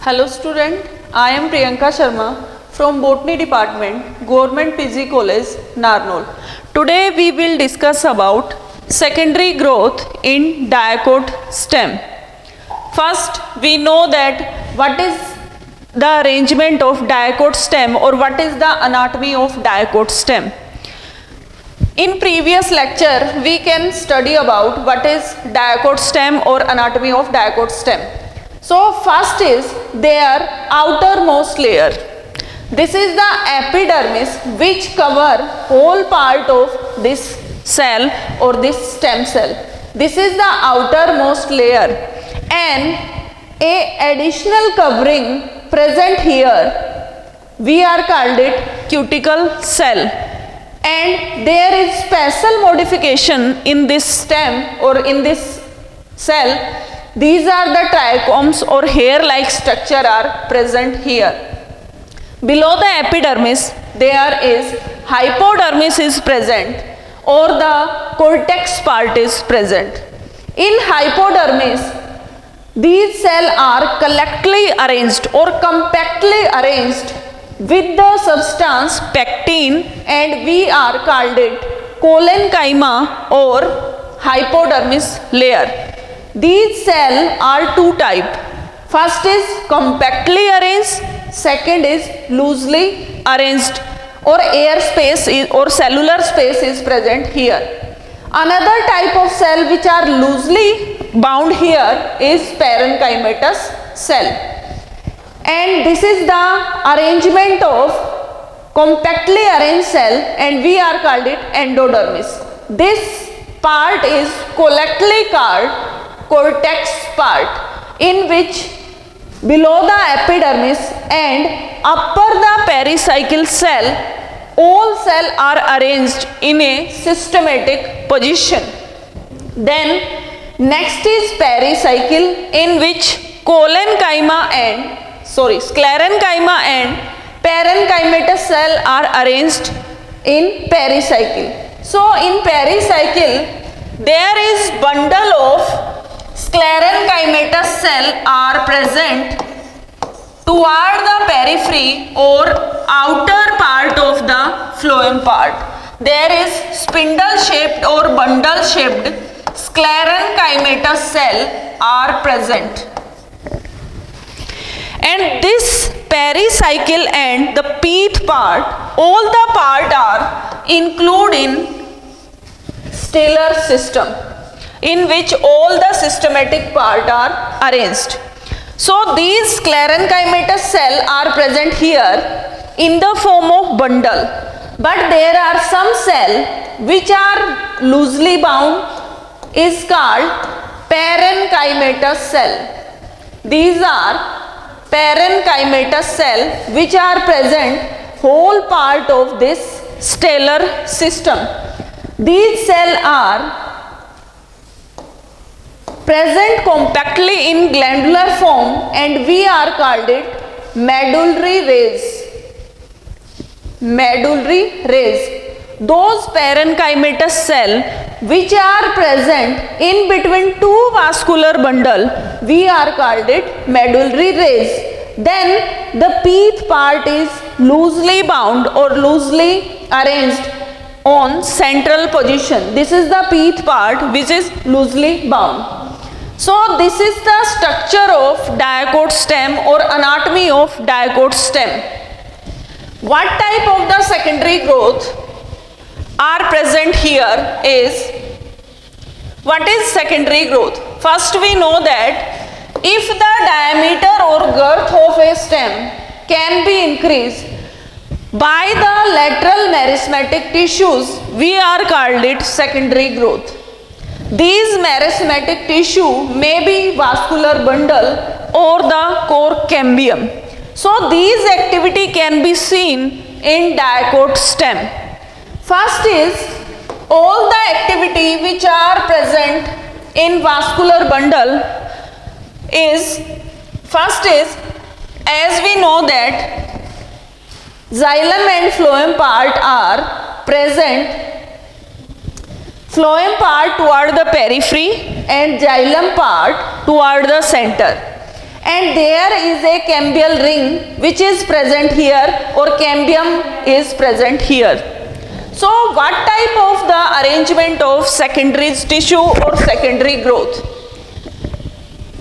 Hello student, I am Priyanka Sharma from Botany Department, Government PG College, Narnaul. Today we will discuss about secondary growth in dicot stem. First, we know that what is the arrangement of dicot stem or what is the anatomy of dicot stem. In previous lecture, we can study about what is dicot stem or anatomy of dicot stem. So first is their outermost layer. This is the epidermis which cover whole part of this cell or this stem cell. This is the outermost layer, and a additional covering present here, we are called it cuticle cell, and there is special modification in this stem or in this cell. These are the trichomes or hair-like structure are present here. Below the epidermis, there is hypodermis is present or the cortex part is present. In hypodermis, these cells are collectively arranged or compactly arranged with the substance pectin, and we are called it collenchyma or hypodermis layer. These cells are two types. First is compactly arranged, second is loosely arranged or air space is, or cellular space is present here. Another type of cell which are loosely bound here is parenchymatous cell. And this is the arrangement of compactly arranged cell, and we are called it endodermis. This part is collectively called cortex part, in which below the epidermis and upper the pericycle cell, all cells are arranged in a systematic position. Then next is pericycle, in which sclerenchyma and parenchymatous cell are arranged in pericycle. So in pericycle there is bundle of sclerenchymatous cell are present toward the periphery or outer part of the phloem part. There is spindle shaped or bundle shaped sclerenchymatous cell are present. And this pericycle and the pith part, all the part are included in stellar system, in which all the systematic part are arranged. So these sclerenchymatous cell are present here in the form of bundle, but there are some cell which are loosely bound is called parenchymatous cell. These are parenchymatous cell which are present whole part of this stellar system. These cells are present compactly in glandular form, and we are called it medullary rays. Medullary rays. Those parenchymatous cells which are present in between two vascular bundle, we are called it medullary rays. Then the pith part is loosely bound or loosely arranged on central position. This is the pith part which is loosely bound. So this is the structure of dicot stem or anatomy of dicot stem. What type of the secondary growth are present here is, what is secondary growth? First we know that if the diameter or girth of a stem can be increased by the lateral meristematic tissues, we are called it secondary growth. These meristematic tissue may be vascular bundle or the core cambium. So these activity can be seen in dicot stem. First is all the activity which are present in vascular bundle is, first is, as we know that xylem and phloem part are present, phloem part toward the periphery and xylem part toward the center, and there is a cambial ring which is present here, or cambium is present here. So what type of the arrangement of secondary tissue or secondary growth?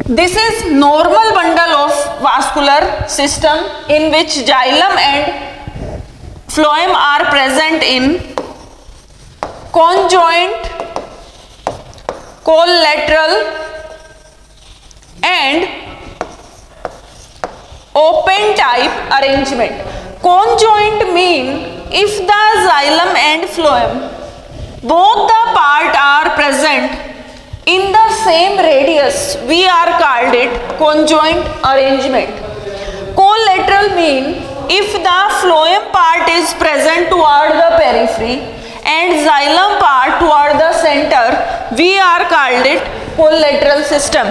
This is normal bundle of vascular system in which xylem and phloem are present in conjoint, collateral and open type arrangement. Conjoint mean if the xylem and phloem both the part are present in the same radius, we are called it conjoint arrangement. Collateral mean if the phloem part is present toward the periphery and xylem part toward the center, we are called it collateral system.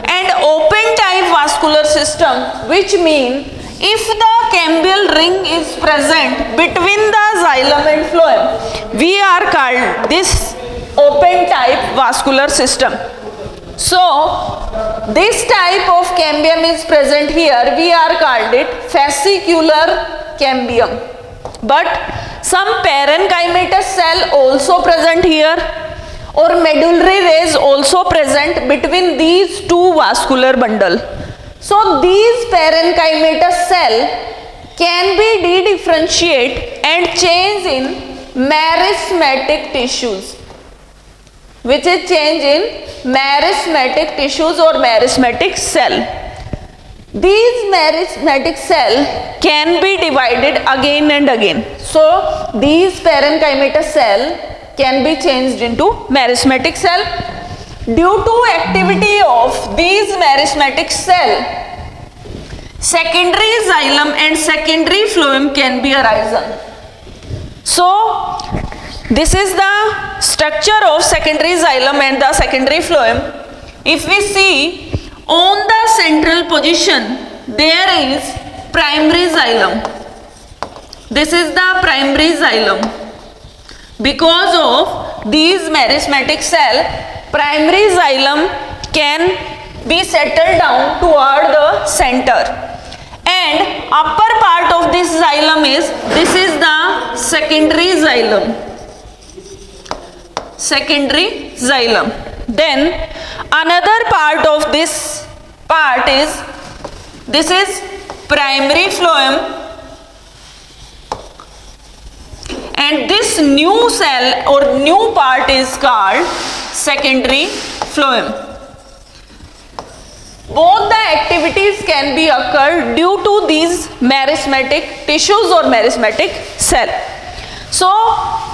And open type vascular system, which mean if the cambial ring is present between the xylem and phloem, we are called this open type vascular system. So this type of cambium is present here, we are called it fascicular cambium. But some parenchymatous cell also present here, or medullary rays also present between these two vascular bundle. So these parenchymatous cell can be dedifferentiate and change in meristematic tissues, which is change in meristematic tissues or meristematic cell. These meristematic cell can be divided again and again. So these parenchymatous cell can be changed into meristematic cell. Due to activity of these meristematic cell, secondary xylem and secondary phloem can be arisen. So this is the structure of secondary xylem and the secondary phloem. If we see on the central position, there is primary xylem. This is the primary xylem. Because of these meristematic cell, primary xylem can be settled down toward the center, and upper part of this xylem is the secondary xylem. Secondary xylem. Then another part of this part is primary phloem, and this new cell or new part is called secondary phloem. Both the activities can be occurred due to these meristematic tissues or meristematic cell. So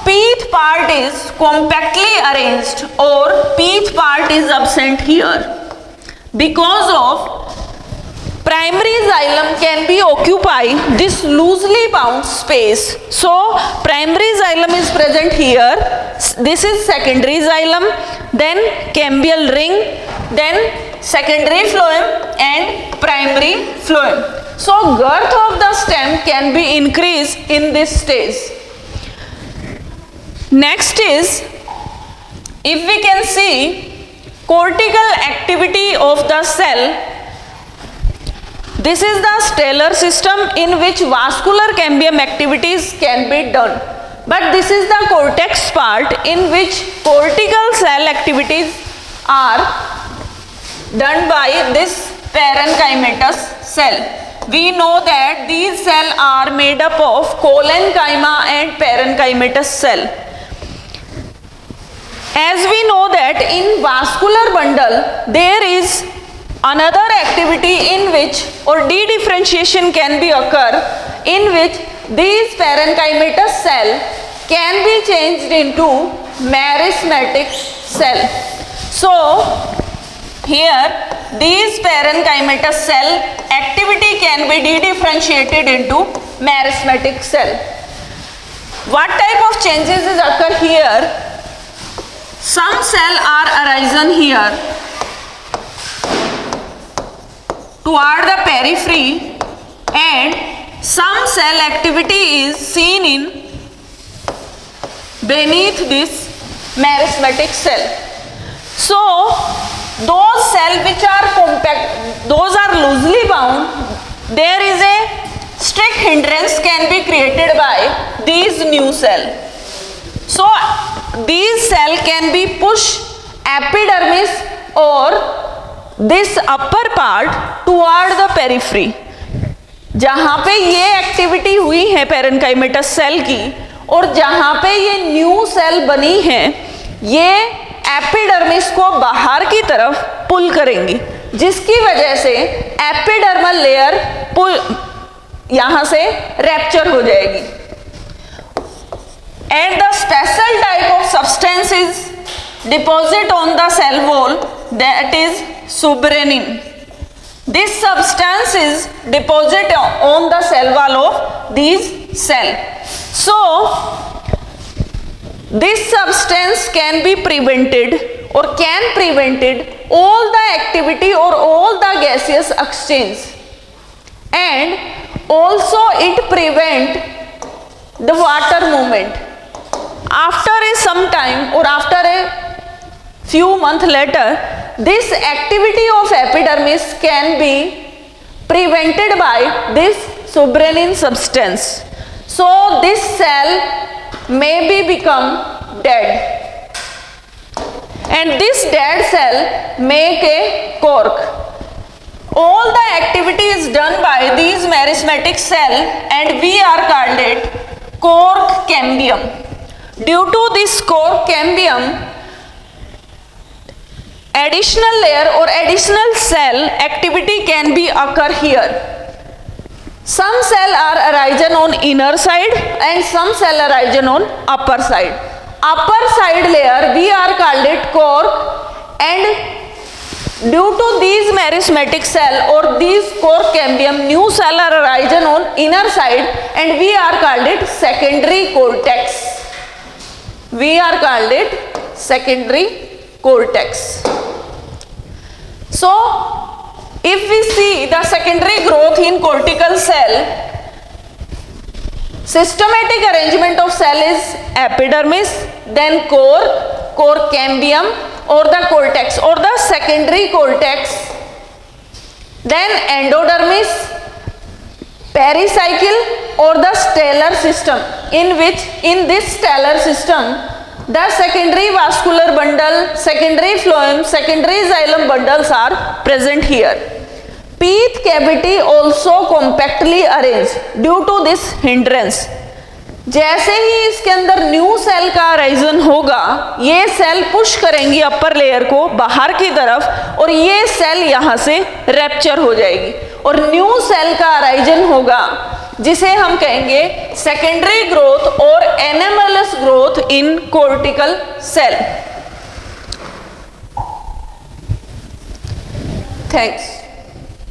pith part is compactly arranged or pith part is absent here because of primary xylem can be occupy this loosely bound space. So primary xylem is present here, this is secondary xylem, then cambial ring, then secondary phloem and primary phloem. So girth of the stem can be increased in this stage. Next is, if we can see cortical activity of the cell, this is the stellar system in which vascular cambium activities can be done. But this is the cortex part in which cortical cell activities are done by this parenchymatous cell. We know that these cells are made up of collenchyma and parenchymatous cell. As we know that in vascular bundle there is another activity in which or dedifferentiation can be occur, in which these parenchymatous cell can be changed into meristematic cell. So here these parenchymatous cell activity can be dedifferentiated into meristematic cell. What type of changes is occur here? Some cell are arisen here toward the periphery and some cell activity is seen in beneath this meristematic cell. So those cell which are compact, those are loosely bound, there is a strict hindrance can be created by these new cell. So these cell can be push epidermis or this upper part toward the periphery. जहाँ पे ये activity हुई है पेरेन्काइमेटस cell की और जहाँ पे ये न्यू सेल बनी है, ये एपिडर्मिस को बाहर की तरफ पुल करेंगी, जिसकी वजह से एपिडर्मल लेयर पुल यहाँ से रैप्चर हो जाएगी. And the special type of substance is deposit on the cell wall, that is suberenin. This substance is deposit on the cell wall of these cell. So this substance can be prevented or can prevented all the activity or all the gaseous exchange, and also it prevent the water movement. After a some time or after a few months later, this activity of epidermis can be prevented by this suberenin substance. So this cell may be become dead, and this dead cell make a cork. All the activity is done by these meristematic cell, and we are called it cork cambium. Due to this cork cambium, additional layer or additional cell activity can be occur here. Some cell are arisen on inner side and some cell arisen on upper side. Upper side layer we are called it cork, and due to these meristematic cell or these cork cambium, new cell are arisen on inner side, and we are called it secondary cortex. We are called it secondary cortex. So if we see the secondary growth in cortical cell, systematic arrangement of cell is epidermis, then cork cambium or the cortex or the secondary cortex, then endodermis, pericycle or the stellar system, in which in this stellar system the secondary vascular bundle, secondary phloem, secondary xylem bundles are present here. Pith cavity also compactly arranged due to this hindrance. जैसे ही इसके अंदर new cell का arisen होगा, ये cell push करेंगी upper layer को बाहर की तरफ, और ये सेल यहाँ से रैप्चर हो जाएगी और न्यू सेल का अराइजन होगा, जिसे हम कहेंगे सेकेंडरी ग्रोथ और anomalous growth in cortical cell. Thanks.